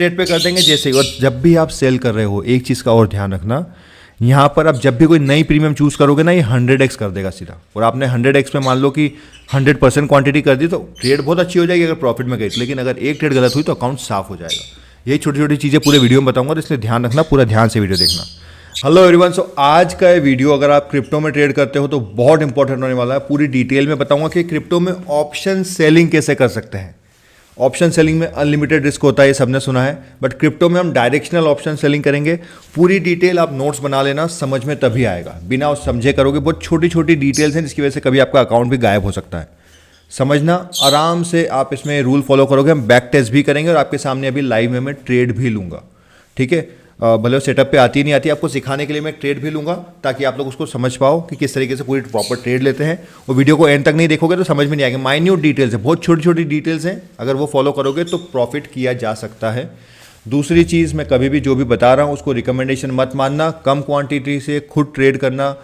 Rate पे कर देंगे जैसे ही। और जब भी आप सेल कर रहे हो एक चीज़ का और ध्यान रखना, यहाँ पर आप जब भी कोई नई प्रीमियम चूज़ करोगे ना, ये 100x कर देगा सीधा। और आपने 100x में मान लो कि 100% क्वांटिटी कर दी तो ट्रेड बहुत अच्छी हो जाएगी अगर प्रॉफिट में गई। लेकिन अगर एक ट्रेड गलत हुई तो अकाउंट साफ हो जाएगा। यही छोटी छोटी चीज़ें पूरे वीडियो में बताऊंगा, तो इसलिए ध्यान रखना, पूरा ध्यान से वीडियो देखना। हेलो एवरीवन, सो आज का ये वीडियो अगर आप क्रिप्टो में ट्रेड करते हो तो बहुत इंपॉर्टेंट होने वाला है। पूरी डिटेल में बताऊंगा कि क्रिप्टो में ऑप्शन सेलिंग कैसे कर सकते हैं। ऑप्शन सेलिंग में अनलिमिटेड रिस्क होता है, ये सबने सुना है, बट क्रिप्टो में हम डायरेक्शनल ऑप्शन सेलिंग करेंगे। पूरी डिटेल आप नोट्स बना लेना, समझ में तभी आएगा। बिना उस समझे करोगे, बहुत छोटी छोटी डिटेल्स हैं जिसकी वजह से कभी आपका अकाउंट भी गायब हो सकता है। समझना, आराम से आप इसमें रूल फॉलो करोगे। हम बैक टेस्ट भी करेंगे और आपके सामने अभी लाइव में मैं ट्रेड भी लूँगा, ठीक है। भले सेटअप पे आती नहीं आती, आपको सिखाने के लिए मैं ट्रेड भी लूँगा ताकि आप लोग उसको समझ पाओ कि किस तरीके से पूरी प्रॉपर ट्रेड लेते हैं। और वीडियो को एंड तक नहीं देखोगे तो समझ में नहीं आएगा। माइन्यूट डिटेल्स है, बहुत छोटी छोटी डिटेल्स हैं, अगर वो फॉलो करोगे तो प्रॉफिट किया जा सकता है। दूसरी चीज़, मैं कभी भी जो भी बता रहा हूँ उसको रिकमेंडेशन मत मानना। कम क्वान्टिटी से खुद ट्रेड करना,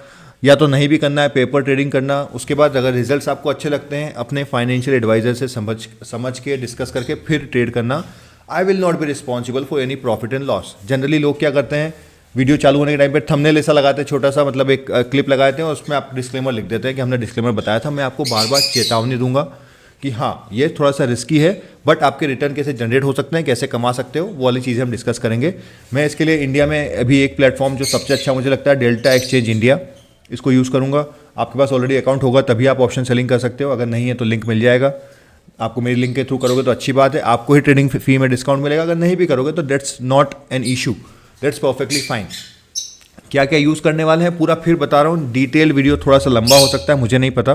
या तो नहीं भी करना है, पेपर ट्रेडिंग करना। उसके बाद अगर रिजल्ट्स आपको अच्छे लगते हैं, अपने फाइनेंशियल एडवाइजर से समझ के डिस्कस करके फिर ट्रेड करना। I will not be responsible for any profit and loss. Generally लोग क्या करते हैं, वीडियो चालू होने के टाइम पे थंबनेल ऐसा लगाते हैं, छोटा सा मतलब एक क्लिप लगाते हैं और उसमें आप डिस्क्लेमर लिख देते हैं कि हमने डिस्क्लेमर बताया था। मैं आपको बार बार चेतावनी दूंगा कि हाँ, ये थोड़ा सा रिस्की है, बट आपके रिटर्न कैसे जनरेट हो सकते हैं, कैसे कमा सकते हो, वो वाली चीज़ें हम डिस्कस करेंगे। मैं इसके लिए इंडिया में अभी एक प्लेटफॉर्म जो सबसे अच्छा मुझे लगता है, डेल्टा एक्सचेंज इंडिया, इसको यूज़ करूँगा। आपके पास ऑलरेडी अकाउंट होगा तभी आप ऑप्शन सेलिंग कर सकते हो, अगर नहीं है तो लिंक मिल जाएगा आपको। मेरी लिंक के थ्रू करोगे तो अच्छी बात है, आपको ही ट्रेडिंग फी में डिस्काउंट मिलेगा। अगर नहीं भी करोगे तो that's not an issue, that's perfectly fine. क्या क्या यूज़ करने वाले हैं पूरा फिर बता रहा हूँ। डिटेल वीडियो थोड़ा सा लंबा हो सकता है, मुझे नहीं पता।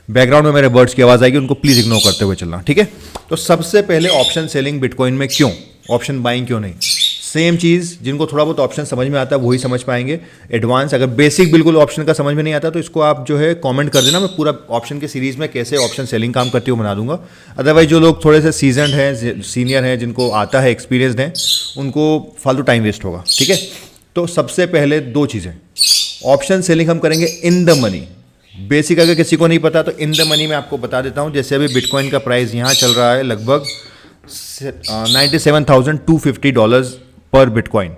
बैकग्राउंड में मेरे बर्ड्स की आवाज़ आएगी, उनको प्लीज़ इग्नोर करते हुए चलना, ठीक है। तो सबसे पहले ऑप्शन सेलिंग बिटकॉइन में क्यों, ऑप्शन बाइंग क्यों नहीं। सेम चीज़, जिनको थोड़ा बहुत ऑप्शन समझ में आता है वही समझ पाएंगे। एडवांस अगर बेसिक बिल्कुल ऑप्शन का समझ में नहीं आता तो इसको आप जो है कमेंट कर देना, मैं पूरा ऑप्शन के सीरीज़ में कैसे ऑप्शन सेलिंग काम करती है वो बना दूंगा। अदरवाइज जो लोग थोड़े से सीजनड हैं, सीनियर हैं, जिनको आता है, एक्सपीरियंसड हैं, उनको फालतू टाइम वेस्ट होगा, ठीक है। तो सबसे पहले दो चीज़ें, ऑप्शन सेलिंग हम करेंगे इन द मनी। बेसिक अगर किसी को नहीं पता तो इन द मनी मैं आपको बता देता हूँ। जैसे अभी बिटकॉइन का प्राइस यहाँ चल रहा है लगभग $97,250 पर बिटकॉइन।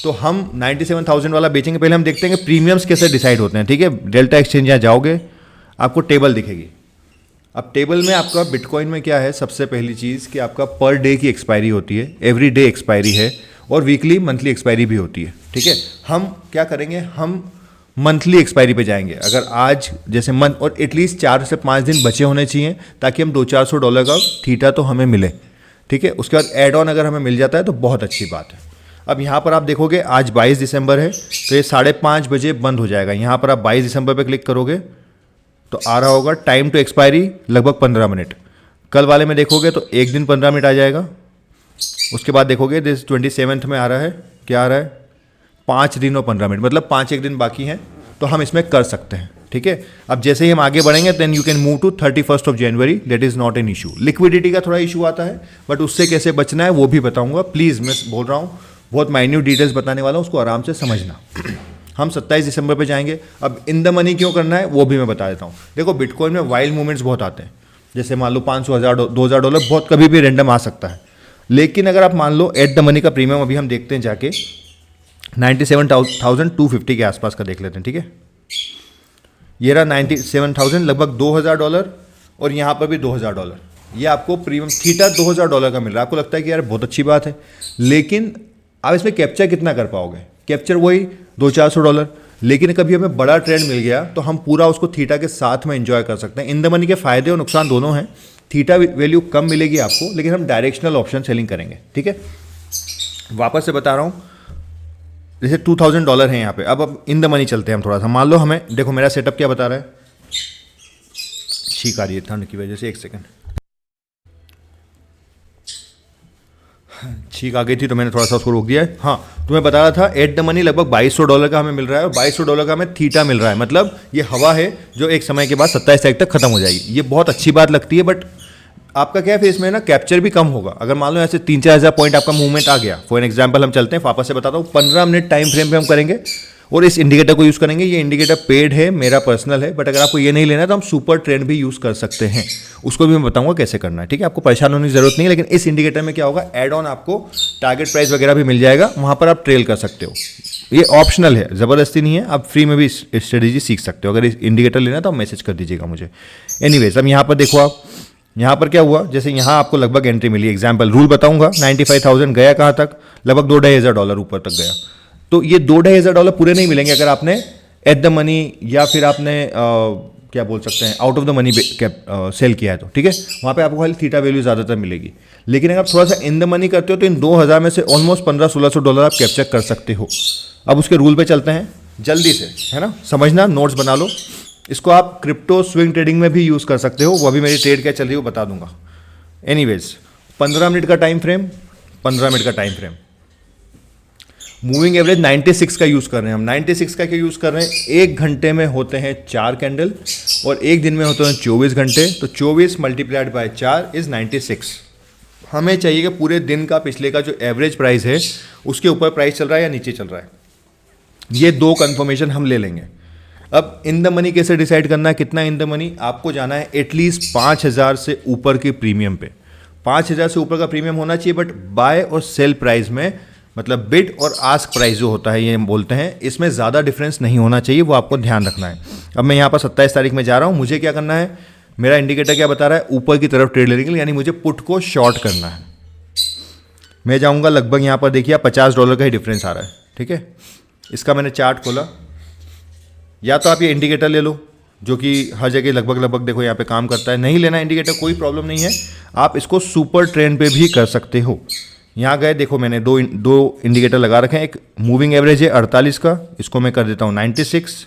तो हम 97,000 वाला बेचेंगे। पहले हम देखते हैं कि प्रीमियम्स कैसे डिसाइड होते हैं, ठीक है। डेल्टा एक्सचेंज यहाँ जाओगे, आपको टेबल दिखेगी। अब टेबल में आपका बिटकॉइन में क्या है, सबसे पहली चीज़ कि आपका पर डे की एक्सपायरी होती है, एवरी डे एक्सपायरी है, और वीकली मंथली एक्सपायरी भी होती है, ठीक है। हम क्या करेंगे, हम मंथली एक्सपायरी पे जाएंगे। अगर आज जैसे मंथ, और एटलीस्ट 4 से 5 दिन बचे होने चाहिए ताकि हम $200-400 का थीटा तो हमें मिले, ठीक है। उसके बाद एड ऑन अगर हमें मिल जाता है तो बहुत अच्छी बात है। अब यहाँ पर आप देखोगे आज 22 दिसंबर है, तो ये 5:30 बजे बंद हो जाएगा। यहाँ पर आप 22 दिसंबर पे क्लिक करोगे तो आ रहा होगा टाइम टू एक्सपायरी लगभग 15 मिनट। कल वाले में देखोगे तो एक दिन 15 मिनट आ जाएगा। उसके बाद देखोगे 27 में आ रहा है, क्या आ रहा है, 5 दिन और 15 मिनट, मतलब 5 दिन बाकी हैं, तो हम इसमें कर सकते हैं, ठीक है। अब जैसे ही हम आगे बढ़ेंगे then you can move to 31 January, that is not an issue. Liquidity का थोड़ा इशू आता है, बट उससे कैसे बचना है वो भी बताऊंगा। प्लीज़, मैं बोल रहा हूँ बहुत माइन्यूट डिटेल्स बताने वाला हूँ, उसको आराम से समझना। हम 27 दिसंबर पे जाएंगे। अब इन द मनी क्यों करना है वो भी मैं बता देता हूँ। देखो, बिटकॉइन में वाइल्ड मूवमेंट्स बहुत आते हैं, जैसे मान लो $500, $2,000 बहुत कभी भी रैंडम आ सकता है। लेकिन अगर आप मान लो एट द मनी का प्रीमियम अभी हम देखते हैं जाके 97,250 के आसपास का देख लेते हैं, ठीक है। ये रहा 97,000, लगभग $2,000, और यहाँ पर भी $2,000। ये आपको प्रीमियम थीटा $2,000 का मिल रहा है। आपको लगता है कि यार बहुत अच्छी बात है, लेकिन आप इसमें कैप्चर कितना कर पाओगे, कैप्चर वही $200-400। लेकिन कभी हमें बड़ा ट्रेंड मिल गया तो हम पूरा उसको थीटा के साथ में एंजॉय कर सकते हैं। इन द मनी के फायदे और नुकसान दोनों हैं। थीटा वैल्यू कम मिलेगी आपको, लेकिन हम डायरेक्शनल ऑप्शन सेलिंग करेंगे, ठीक है। वापस से बता रहा हूँ, जैसे $2,000 है यहाँ पे। अब इन द मनी चलते हैं हम थोड़ा सा। मान लो हमें, देखो मेरा सेटअप क्या बता रहा है, छींक आ रही है ठंड की वजह से, एक सेकंड, छींक आ गई थी तो मैंने थोड़ा सा उसको रोक दिया है। हाँ, तो मैं बता रहा था एट द मनी लगभग $2,200 का हमें मिल रहा है, और $2,200 का हमें थीटा मिल रहा है। मतलब ये हवा है जो एक समय के बाद 27 तारीख तक खत्म हो जाएगी। ये बहुत अच्छी बात लगती है, बट आपका क्या है फिर इसमें ना, कैप्चर भी कम होगा। अगर मान लो ऐसे 3-4 हज़ार पॉइंट आपका मूवमेंट आ गया, फॉर एन एग्जाम्पल हम चलते हैं, वापस से बताता हूँ, 15 मिनट टाइम फ्रेम पे हम करेंगे। और इस इंडिकेटर को यूज़ करेंगे। ये इंडिकेटर पेड है, मेरा पर्सनल है, बट अगर आपको ये नहीं लेना है तो हम सुपर ट्रेंड भी यूज़ कर सकते हैं, उसको भी मैं बताऊंगा कैसे करना है, ठीक है। आपको परेशान होने की जरूरत नहीं है, लेकिन इस इंडिकेटर में क्या होगा, एड ऑन आपको टारगेट प्राइस वगैरह भी मिल जाएगा, वहाँ पर आप ट्रेल कर सकते हो। ये ऑप्शनल है, ज़बरदस्ती नहीं है, आप फ्री में भी स्ट्रेटेजी सीख सकते हो। अगर इस इंडिकेटर लेना है तो आप मैसेज कर दीजिएगा मुझे। एनीवेज, अब यहाँ पर देखो आप, यहाँ पर क्या हुआ, जैसे यहाँ आपको लगभग एंट्री मिली, एग्जाम्पल रूल बताऊंगा, 95,000 गया कहाँ तक, लगभग $2,500 ऊपर तक गया। तो ये $2,500 पूरे नहीं मिलेंगे अगर आपने एट द मनी या फिर आपने क्या बोल सकते हैं out of the money sell किया है तो, ठीक है। वहाँ पे आपको खाली थीटा वैल्यू ज़्यादातर मिलेगी। लेकिन अगर आप थोड़ा सा इन द मनी करते हो तो इन 2,000 में से ऑलमोस्ट $1,500-1,600 आप कैप्चर कर सकते हो। अब उसके रूल पे चलते हैं जल्दी से, है ना, समझना, नोट्स बना लो। इसको आप क्रिप्टो स्विंग ट्रेडिंग में भी यूज़ कर सकते हो, वो अभी मेरी ट्रेड क्या चल रही है वो बता दूंगा। एनीवेज, 15 मिनट का टाइम फ्रेम, 15 मिनट का टाइम फ्रेम, मूविंग एवरेज 96 का यूज़ कर रहे हैं हम। 96 का क्यों यूज़ कर रहे हैं, एक घंटे में होते हैं 4 कैंडल और एक दिन में होते हैं 24 घंटे, तो 24 मल्टीप्लाइड बाय 4 इज़ 96। हमें चाहिए कि पूरे दिन का पिछले का जो एवरेज प्राइस है उसके ऊपर प्राइस चल रहा है या नीचे चल रहा है। ये दो कंफर्मेशन हम ले लेंगे। अब इन द मनी कैसे डिसाइड करना है, कितना इन द मनी, आपको जाना है एटलीस्ट 5,000 से ऊपर के प्रीमियम पे। 5,000 से ऊपर का प्रीमियम होना चाहिए, बट बाय और सेल प्राइस में, मतलब बिड और आस्क प्राइस जो होता है ये हम बोलते हैं, इसमें ज़्यादा डिफरेंस नहीं होना चाहिए, वो आपको ध्यान रखना है। अब मैं यहाँ पर 27 तारीख में जा रहा हूँ, मुझे क्या करना है, मेरा इंडिकेटर क्या बता रहा है, ऊपर की तरफ ट्रेड लेने के लिए, यानी मुझे पुट को शॉर्ट करना है। मैं जाऊँगा लगभग, यहाँ पर देखिए $50 का ही डिफरेंस आ रहा है, ठीक है। इसका मैंने चार्ट खोला, या तो आप ये इंडिकेटर ले लो जो कि हर जगह लगभग देखो यहाँ पे काम करता है। नहीं लेना इंडिकेटर कोई प्रॉब्लम नहीं है, आप इसको सुपर ट्रेंड पे भी कर सकते हो। यहाँ गए, देखो मैंने दो इंडिकेटर लगा रखे हैं। एक मूविंग एवरेज है 48 का, इसको मैं कर देता हूँ 96,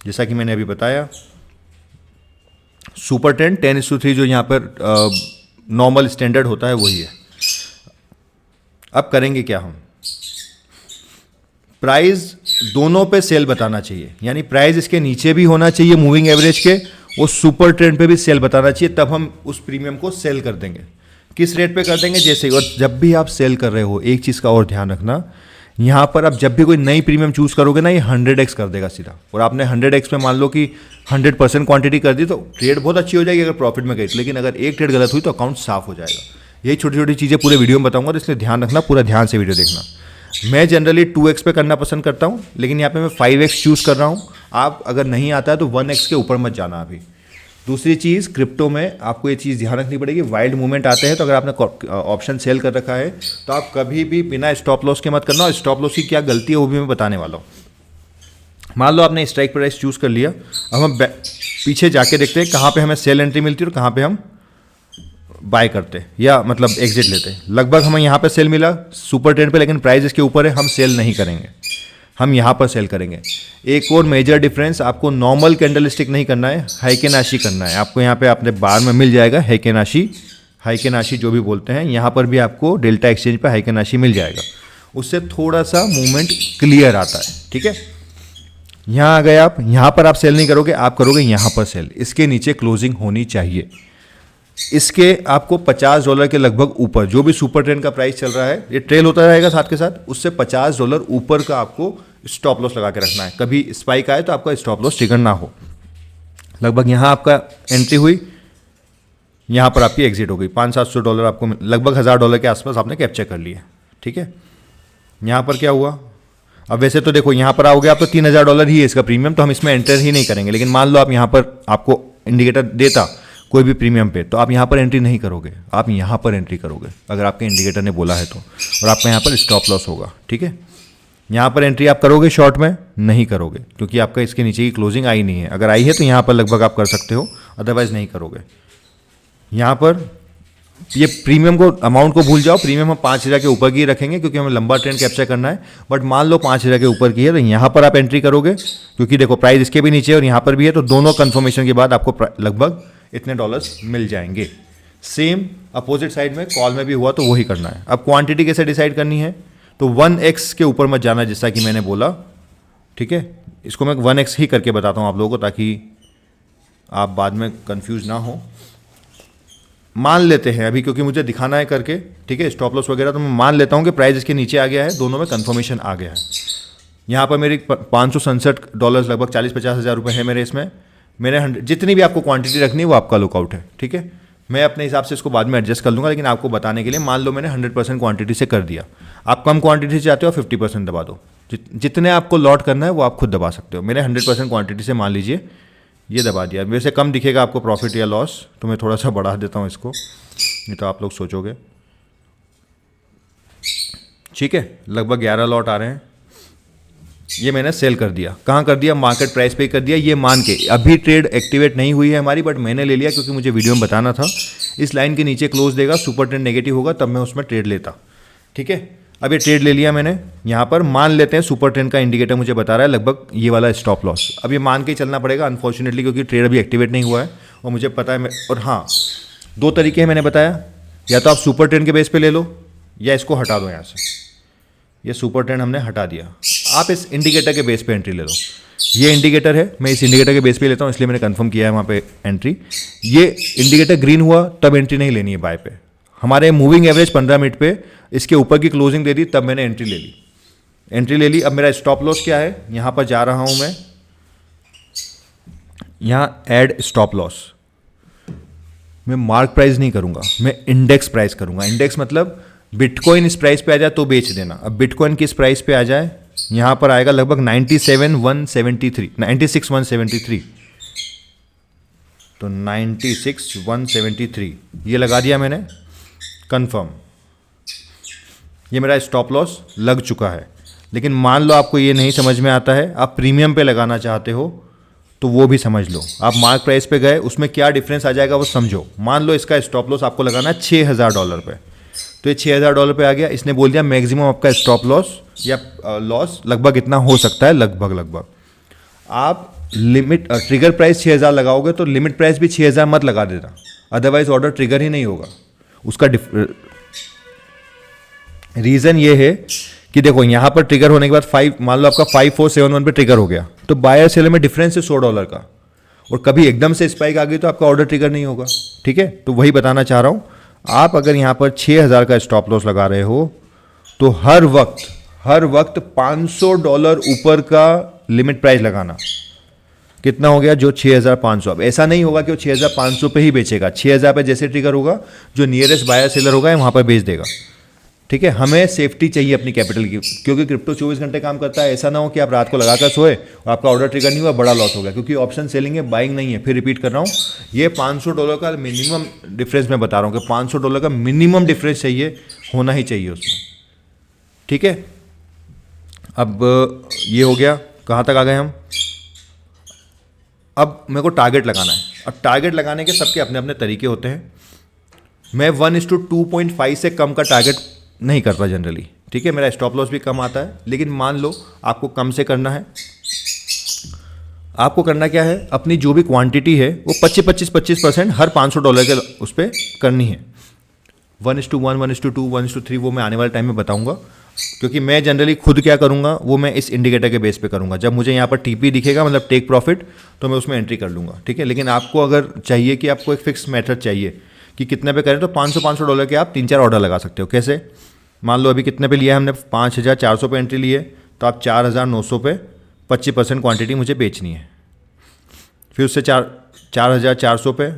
जैसा कि मैंने अभी बताया। सुपर ट्रेंड 10:3 जो यहाँ पर नॉर्मल स्टैंडर्ड होता है वही है। अब करेंगे क्या, हम प्राइस दोनों पे सेल बताना चाहिए, यानी प्राइस इसके नीचे भी होना चाहिए मूविंग एवरेज के, और सुपर ट्रेंड पे भी सेल बताना चाहिए, तब हम उस प्रीमियम को सेल कर देंगे। किस रेट पे कर देंगे, जैसे। और जब भी आप सेल कर रहे हो, एक चीज़ का और ध्यान रखना, यहाँ पर आप जब भी कोई नई प्रीमियम चूज़ करोगे ना, ये 100x कर देगा सीधा। और आपने 100x पे मान लो कि 100% क्वांटिटी कर दी तो ट्रेड बहुत अच्छी हो जाएगी अगर प्रॉफिट में गई। लेकिन अगर एक ट्रेड गलत हुई तो अकाउंट साफ हो जाएगा। यही छोटी छोटी चीज़ें पूरे वीडियो में बताऊंगा, तो इसलिए ध्यान रखना, पूरा ध्यान से वीडियो देखना। मैं जनरली 2x पे करना पसंद करता हूँ, लेकिन यहाँ पे मैं 5x चूज़ कर रहा हूँ। आप अगर नहीं आता है तो 1x के ऊपर मत जाना अभी। दूसरी चीज़, क्रिप्टो में आपको ये चीज़ ध्यान रखनी पड़ेगी, वाइल्ड मूवमेंट आते हैं, तो अगर आपने ऑप्शन सेल कर रखा है तो आप कभी भी बिना स्टॉप लॉस के मत करना। और स्टॉप लॉस की क्या गलती है वो भी मैं बताने वाला हूँ। मान लो आपने स्ट्राइक प्राइस चूज़ कर लिया, अब हम पीछे जाके देखते हैं कहाँ पे हमें सेल एंट्री मिलती है और कहाँ पे हम बाय करते या मतलब एग्जिट लेते। लगभग हमें यहाँ पे सेल मिला सुपर ट्रेंड पे, लेकिन प्राइस इसके ऊपर है, हम सेल नहीं करेंगे, हम यहाँ पर सेल करेंगे। एक और मेजर डिफरेंस, आपको नॉर्मल कैंडलस्टिक नहीं करना है, हाइकेनाशी करना है। आपको यहाँ पे अपने बार में मिल जाएगा हाइकेनाशी जो भी बोलते हैं, यहाँ पर भी आपको डेल्टा एक्सचेंज पे हाइकेनाशी मिल जाएगा। उससे थोड़ा सा मूवमेंट क्लियर आता है, ठीक है। यहाँ आ गए आप, यहाँ पर आप सेल नहीं करोगे, आप करोगे यहाँ पर सेल। इसके नीचे क्लोजिंग होनी चाहिए। इसके आपको $50 के लगभग ऊपर, जो भी सुपर ट्रेंड का प्राइस चल रहा है, ये ट्रेल होता रहेगा साथ के साथ, उससे $50 ऊपर का आपको स्टॉप लॉस लगा के रखना है। कभी स्पाइक आए तो आपका स्टॉप लॉस ट्रिगर ना हो। लगभग यहाँ आपका एंट्री हुई, यहाँ पर आपकी एग्जिट हो गई। $500-700 आपको लगभग $1,000 के आसपास आपने कैप्चर कर लिए, ठीक है। यहाँ पर क्या हुआ, अब वैसे तो देखो यहाँ पर आओगे आप तो $3,000 ही है इसका प्रीमियम, तो हम इसमें एंटर ही नहीं करेंगे। लेकिन मान लो आप यहाँ पर आपको इंडिकेटर देता कोई भी प्रीमियम पे, तो आप यहाँ पर एंट्री नहीं करोगे, आप यहाँ पर एंट्री करोगे अगर आपके इंडिकेटर ने बोला है तो, और आपका यहाँ पर स्टॉप लॉस होगा, ठीक है। यहाँ पर एंट्री आप करोगे शॉर्ट में, नहीं करोगे क्योंकि आपका इसके नीचे की क्लोजिंग आई नहीं है। अगर आई है तो यहाँ पर लगभग आप कर सकते हो, अदरवाइज नहीं करोगे। यहाँ पर ये प्रीमियम को, अमाउंट को भूल जाओ, प्रीमियम हम 5,000 के ऊपर की ही रखेंगे क्योंकि हमें लंबा ट्रेंड कैप्चर करना है। बट मान लो 5,000 के ऊपर की है तो यहाँ पर आप एंट्री करोगे, क्योंकि देखो प्राइस इसके भी नीचे और यहाँ पर भी है, तो दोनों कंफर्मेशन के बाद आपको लगभग इतने डॉलर्स मिल जाएंगे। सेम अपोजिट साइड में कॉल में भी हुआ तो वही करना है। अब क्वांटिटी कैसे डिसाइड करनी है, तो 1x के ऊपर मत जाना, जैसा कि मैंने बोला, ठीक है। इसको मैं 1x ही करके बताता हूँ आप लोगों को, ताकि आप बाद में कंफ्यूज ना हो। मान लेते हैं अभी, क्योंकि मुझे दिखाना है करके, ठीक है, स्टॉप लॉस वगैरह, तो मैं मान लेता हूँ कि प्राइस इसके नीचे आ गया है, दोनों में कंफर्मेशन आ गया है। यहाँ पर मेरी $567 लगभग 40-50 हज़ार रुपये है मेरे इसमें। मैंने 100 जितनी भी आपको क्वांटिटी रखनी है वो आपका लुकआउट है, ठीक है। मैं अपने हिसाब से इसको बाद में एडजस्ट कर लूँगा, लेकिन आपको बताने के लिए मान लो मैंने 100% क्वांटिटी से कर दिया। आप कम क्वांटिटी से चाहते हो 50% दबा दो, जितने आपको लॉट करना है वो आप खुद दबा सकते हो। मैंने 100% क्वांटिटी से मान लीजिए ये दबा दिया। वैसे कम दिखेगा आपको प्रॉफिट या लॉस, तो मैं थोड़ा सा बढ़ा देता हूँ इसको, नहीं तो आप लोग सोचोगे। ठीक है, लगभग 11 लॉट आ रहे हैं। ये मैंने सेल कर दिया। कहाँ कर दिया? मार्केट प्राइस पे कर दिया, ये मान के। अभी ट्रेड एक्टिवेट नहीं हुई है हमारी, बट मैंने ले लिया क्योंकि मुझे वीडियो में बताना था। इस लाइन के नीचे क्लोज देगा, सुपर ट्रेंड नेगेटिव होगा, तब मैं उसमें ट्रेड लेता। ठीक है, अब ये ट्रेड ले लिया मैंने। यहाँ पर मान लेते हैं सुपर ट्रेंड का इंडिकेटर मुझे बता रहा है लगभग ये वाला स्टॉप लॉस। अब ये मान के ही चलना पड़ेगा अनफॉर्चुनेटली, क्योंकि ट्रेड अभी एक्टिवेट नहीं हुआ है और मुझे पता है। और हाँ, 2 तरीके हैं मैंने बताया, या तो आप सुपर ट्रेंड के बेस पे ले लो या इसको हटा दो यहाँ से। ये सुपर ट्रेंड हमने हटा दिया, आप इस इंडिकेटर के बेस पे एंट्री ले लो। ये इंडिकेटर है, मैं इस इंडिकेटर के बेस पे लेता हूँ, इसलिए मैंने कंफर्म किया है वहाँ पे एंट्री। ये इंडिकेटर ग्रीन हुआ तब एंट्री नहीं लेनी है बाय पे। हमारे मूविंग एवरेज 15 मिनट पे इसके ऊपर की क्लोजिंग दे दी, तब मैंने एंट्री ले ली। एंट्री ले ली। अब मेरा स्टॉप लॉस क्या है? यहाँ पर जा रहा हूँ मैं, यहाँ ऐड स्टॉप लॉस। मैं मार्क प्राइस नहीं करूँगा, मैं इंडेक्स प्राइस करूँगा। इंडेक्स मतलब बिटकॉइन इस प्राइस पे आ जाए तो बेच देना। अब बिटकॉइन किस प्राइस पे आ जाए? यहाँ पर आएगा लगभग 96,173, 96,173, तो 96,173 ये लगा दिया मैंने, कंफर्म। ये मेरा स्टॉप लॉस लग चुका है। लेकिन मान लो आपको ये नहीं समझ में आता है, आप प्रीमियम पे लगाना चाहते हो, तो वो भी समझ लो। आप मार्क प्राइस पे गए, उसमें क्या डिफरेंस आ जाएगा वो समझो। मान लो इसका स्टॉप लॉस आपको लगाना है $6,000 पे, तो ये $6,000 पे आ गया। इसने बोल दिया मैक्सिमम आपका स्टॉप लॉस या लॉस लगभग इतना हो सकता है, लगभग। आप लिमिट ट्रिगर प्राइस 6,000 लगाओगे तो लिमिट प्राइस भी 6,000 मत लगा देना, अदरवाइज ऑर्डर ट्रिगर ही नहीं होगा। उसका रीज़न ये है कि देखो यहाँ पर ट्रिगर होने के बाद मान लो आपका 5471 पे ट्रिगर हो गया, तो बायर सेलर में डिफरेंस है $100 का, और कभी एकदम से स्पाइक आ गई तो आपका ऑर्डर ट्रिगर नहीं होगा। ठीक है, तो वही बताना चाह रहा हूँ। आप अगर यहाँ पर 6,000 का स्टॉप लॉस लगा रहे हो तो हर वक्त $500 ऊपर का लिमिट प्राइस लगाना। कितना हो गया? जो 6,500। अब ऐसा नहीं होगा कि वो 6,500 पे ही बेचेगा, 6,000 पे जैसे ट्रिगर होगा, जो नियरेस्ट बायर सेलर होगा वहाँ पर बेच देगा। ठीक है, हमें सेफ्टी चाहिए अपनी कैपिटल की, क्योंकि क्रिप्टो 24 घंटे काम करता है। ऐसा ना हो कि आप रात को लगाकर सोए और आपका ऑर्डर ट्रिगर नहीं हुआ, बड़ा लॉस हो गया, क्योंकि ऑप्शन सेलिंग है, बाइंग नहीं है। फिर रिपीट कर रहा हूँ, ये $500 का मिनिमम डिफरेंस मैं बता रहा हूँ कि $500 का मिनिमम डिफरेंस चाहिए, होना ही चाहिए उसमें। ठीक है, अब ये हो गया। कहाँ तक आ गए हम? अब मेरे को टारगेट लगाना है। अब टारगेट लगाने के सबके अपने अपने तरीके होते हैं। मैं 1:2.5 से कम का टारगेट नहीं करता जनरली। ठीक है, मेरा स्टॉप लॉस भी कम आता है, लेकिन मान लो आपको कम से करना है। आपको करना क्या है? अपनी जो भी क्वांटिटी है वो 25% हर $500 के उस पर करनी है। 1:1, 1:2, 1:3 वो मैं आने वाले टाइम में बताऊंगा, क्योंकि मैं जनरली खुद क्या करूंगा वो मैं इस इंडिकेटर के बेस पे करूंगा। जब मुझे यहाँ पर टीपी दिखेगा, मतलब टेक प्रॉफिट, तो मैं उसमें एंट्री कर लूँगा। ठीक है, लेकिन आपको अगर चाहिए कि आपको एक फिक्स मेथड चाहिए कि कितने पे करें, तो $500 के आप 3-4 ऑर्डर लगा सकते हो। कैसे? मान लो अभी कितने पे लिया है हमने? 5,400 पे एंट्री ली है, तो आप 4,900 पे 25% क्वांटिटी मुझे बेचनी है। फिर उससे 4,400 पे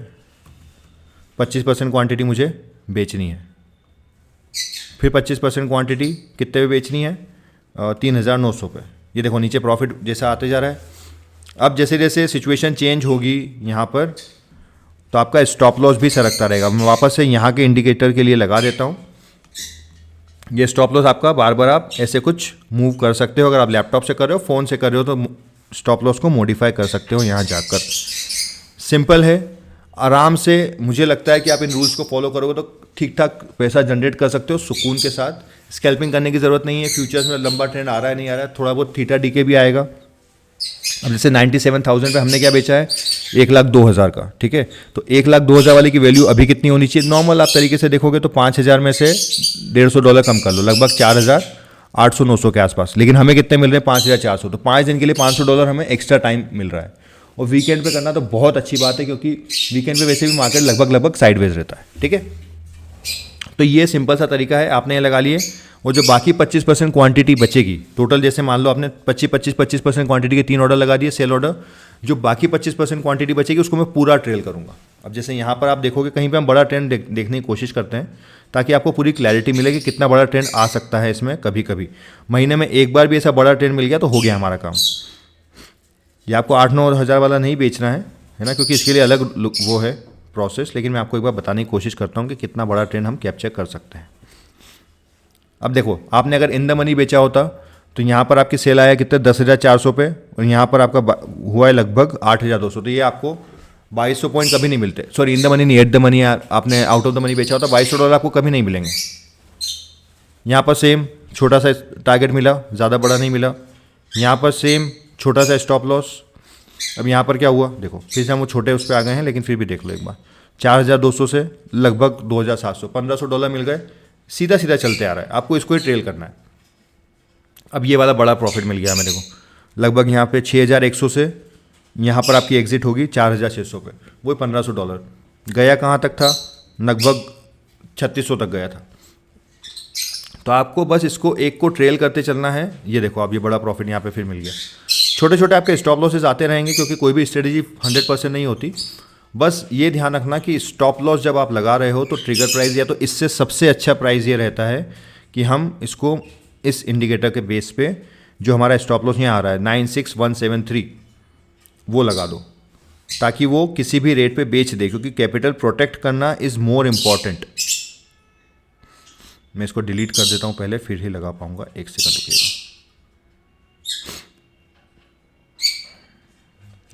25% क्वांटिटी मुझे बेचनी है। फिर 25% क्वांटिटी कितने पे बेचनी है? 3,900 पे। ये देखो नीचे प्रॉफिट जैसा आते जा रहा है। अब जैसे जैसे सिचुएशन चेंज होगी यहाँ पर, तो आपका स्टॉप लॉस भी सरकता रहेगा। मैं वापस से यहाँ के इंडिकेटर के लिए लगा देता हूँ। ये स्टॉप लॉस आपका बार बार आप ऐसे कुछ मूव कर सकते हो। अगर आप लैपटॉप से कर रहे हो, फ़ोन से कर रहे हो, तो स्टॉप लॉस को मॉडिफाई कर सकते हो यहाँ जाकर। सिंपल है, आराम से। मुझे लगता है कि आप इन रूल्स को फॉलो करोगे तो ठीक ठाक पैसा जनरेट कर सकते हो सुकून के साथ। स्कैल्पिंग करने की ज़रूरत नहीं है। फ्यूचर्स में लंबा ट्रेंड आ रहा है नहीं आ रहा है, थोड़ा बहुत थीटा डीके भी आएगा। अब जैसे 97,000 पे हमने क्या बेचा है? 1,02,000 का। ठीक है, तो 1,02,000 वाली की वैल्यू अभी कितनी होनी चाहिए? नॉर्मल आप तरीके से देखोगे तो 5,000 में से $150 कम कर लो, लगभग 4,800-900 के आसपास। लेकिन हमें कितने मिल रहे हैं? 5,400। तो 5 दिन के लिए $500 हमें एक्स्ट्रा टाइम मिल रहा है। और वीकेंड पे करना तो बहुत अच्छी बात है, क्योंकि वीकेंड पे वैसे भी मार्केट लगभग साइडवेज रहता है। ठीक है, तो ये सिंपल सा तरीका है, आपने ये लगा लिए। और जो बाकी 25% क्वांटिटी बचेगी टोटल, जैसे मान लो आपने 25% क्वांटिटी के 3 ऑर्डर लगा दिए सेल ऑर्डर, जो बाकी 25% क्वांटिटी बचेगी उसको मैं पूरा ट्रेल करूँगा। अब जैसे यहाँ पर आप देखोगे कहीं पे हम बड़ा ट्रेंड देखने की कोशिश करते हैं ताकि आपको पूरी क्लैरिटी मिले कि कितना बड़ा ट्रेंड आ सकता है इसमें। कभी कभी महीने में एक बार भी ऐसा बड़ा ट्रेंड मिल गया तो हो गया हमारा काम। ये आपको 8-9 हज़ार वाला नहीं बेचना है ना, क्योंकि इसके लिए अलग वो है प्रोसेस, लेकिन मैं आपको एक बार बताने की कोशिश करता हूँ कि कितना बड़ा ट्रेंड हम कैप्चर कर सकते हैं। अब देखो, आपने अगर इन द मनी बेचा होता तो यहाँ पर आपकी सेल आया कितने 10,400 पे, और यहाँ पर आपका हुआ है लगभग 8,200। तो ये आपको 2,200 पॉइंट कभी नहीं मिलते। सॉरी, इन द मनी नहीं, एट द मनी, आपने आउट ऑफ द मनी बेचा होता, $2,200 आपको कभी नहीं मिलेंगे। यहाँ पर सेम छोटा सा टारगेट मिला, ज़्यादा बड़ा नहीं मिला। यहाँ पर सेम छोटा सा स्टॉप लॉस। अब यहाँ पर क्या हुआ देखो, फिर से हम वो छोटे उस पर आ गए हैं, लेकिन फिर भी देख लो एक बार, 4,200 से लगभग 2,700, $1,500 मिल गए। सीधा सीधा चलते आ रहा है, आपको इसको ही ट्रेल करना है। अब ये वाला बड़ा प्रॉफिट मिल गया हमें, देखो लगभग यहाँ पे 6,100 से यहाँ पर आपकी एग्जिट होगी 4,600 पे, वो $1,500 गया। कहाँ तक था, लगभग 3,600 तक गया था। तो आपको बस इसको एक को ट्रेल करते चलना है। ये देखो, अब ये बड़ा प्रॉफिट यहाँ पे फिर मिल गया। छोटे छोटे आपके स्टॉप लॉसेस आते रहेंगे, क्योंकि कोई भी स्ट्रेटेजी 100% नहीं होती। बस ये ध्यान रखना कि स्टॉप लॉस जब आप लगा रहे हो तो ट्रिगर प्राइस, या तो इससे सबसे अच्छा प्राइस ये रहता है कि हम इसको इस इंडिकेटर के बेस पे जो हमारा स्टॉप लॉस यहाँ आ रहा है 96173, वो लगा दो, ताकि वो किसी भी रेट पे बेच दे, क्योंकि कैपिटल प्रोटेक्ट करना इज़ मोर इम्पॉर्टेंट। मैं इसको डिलीट कर देता हूँ पहले, फिर ही लगा पाऊंगा। एक सेकंड रुकिएगा।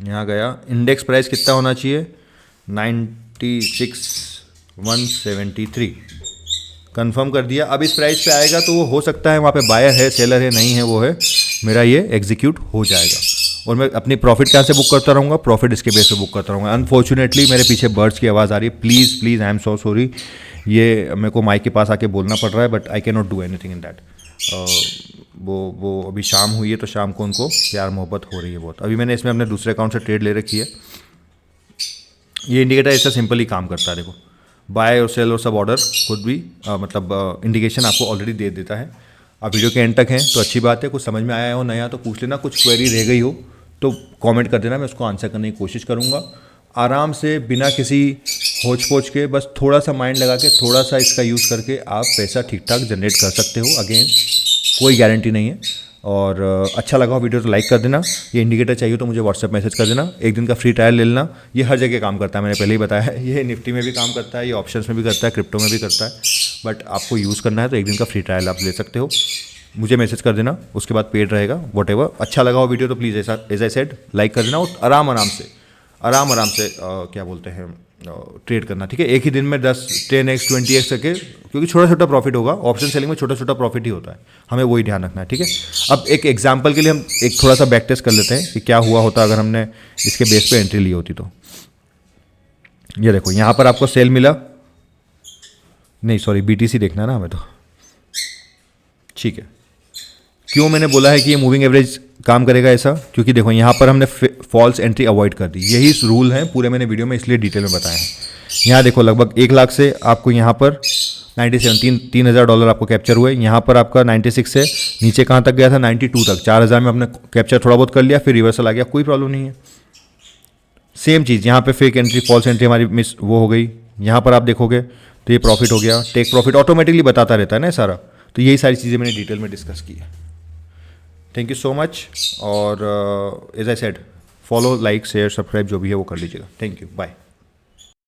यहाँ गया, इंडेक्स प्राइस कितना होना चाहिए, 96,173, कंफर्म कर दिया। अब इस प्राइस पे आएगा तो वो हो सकता है वहाँ पे बायर है, सेलर है, नहीं है, वो है, मेरा ये एग्जीक्यूट हो जाएगा और मैं अपनी प्रॉफिट कहाँ से बुक करता रहूँगा, प्रॉफिट इसके बेस पे बुक करता रहूँगा। अनफॉर्चुनेटली मेरे पीछे बर्ड्स की आवाज़ आ रही है, please please I am so sorry. ये मेरे को माइक के पास आके बोलना पड़ रहा है, but I can not do anything in that. वो अभी शाम हुई है तो शाम को उनको प्यार मोहब्बत हो रही है बहुत। अभी मैंने इसमें अपने दूसरे अकाउंट से ट्रेड ले रखी है। ये इंडिकेटर ऐसा सिंपली काम करता है, देखो बाय और सेल और सब ऑर्डर खुद भी मतलब इंडिकेशन आपको ऑलरेडी दे देता है। आप वीडियो के एंड तक हैं तो अच्छी बात है। कुछ समझ में आया हो नया तो पूछ लेना, कुछ क्वेरी रह गई हो तो कमेंट कर देना, मैं उसको आंसर करने की कोशिश करूँगा आराम से, बिना किसी होच पोच के। बस थोड़ा सा माइंड लगा के, थोड़ा सा इसका यूज़ करके आप पैसा ठीक ठाक जनरेट कर सकते हो। अगेन कोई गारंटी नहीं है। और अच्छा लगा हो वीडियो तो लाइक कर देना। ये इंडिकेटर चाहिए तो मुझे व्हाट्सएप मैसेज कर देना, एक दिन का फ्री ट्रायल ले लेना। ये हर जगह काम करता है, मैंने पहले ही बताया है। ये निफ्टी में भी काम करता है, ये ऑप्शंस में भी करता है, क्रिप्टो में भी करता है। बट आपको यूज़ करना है तो एक दिन का फ्री ट्रायल आप ले सकते हो। मुझे मैसेज कर देना, उसके बाद पेड रहेगा व्हाटएवर। अच्छा लगा हो वीडियो तो प्लीज़ ऐसा एज आई सेड लाइक कर देना और आराम आराम से क्या बोलते हैं ट्रेड करना, ठीक है। एक ही दिन में 10, 10x 20x करके, क्योंकि छोटा छोटा प्रॉफिट होगा। ऑप्शन सेलिंग में छोटा छोटा प्रॉफिट ही होता है, हमें वही ध्यान रखना है, ठीक है। अब एक एग्जांपल के लिए हम एक थोड़ा सा बैक टेस्ट कर लेते हैं कि क्या हुआ होता अगर हमने इसके बेस पे एंट्री ली होती। तो ये देखो, यहाँ पर आपको सेल मिला, नहीं सॉरी BTC देखना है ना हमें, तो ठीक है। क्यों मैंने बोला है कि ये मूविंग एवरेज काम करेगा ऐसा, क्योंकि देखो यहाँ पर हमने फॉल्स एंट्री अवॉइड कर दी। यही रूल है पूरे मैंने वीडियो में इसलिए डिटेल में बताया है। यहाँ देखो लगभग 1 लाख से आपको यहाँ पर 3,000 डॉलर आपको कैप्चर हुए। यहाँ पर आपका 96 से नीचे कहाँ तक गया था, 92 तक। 4,000 में आपने कैप्चर थोड़ा बहुत कर लिया, फिर रिवर्सल आ गया, कोई प्रॉब्लम नहीं है। सेम चीज़ यहाँ पे फेक एंट्री, फॉल्स एंट्री हमारी मिस वो हो गई। यहाँ पर आप देखोगे तो ये प्रॉफिट हो गया। टेक प्रॉफिट ऑटोमेटिकली बताता रहता है ना सारा। तो यही सारी चीज़ें मैंने डिटेल में डिस्कस की है। Thank you so much. और as I said follow, like, share, subscribe जो भी है वो कर लीजिएगा। Thank you, bye.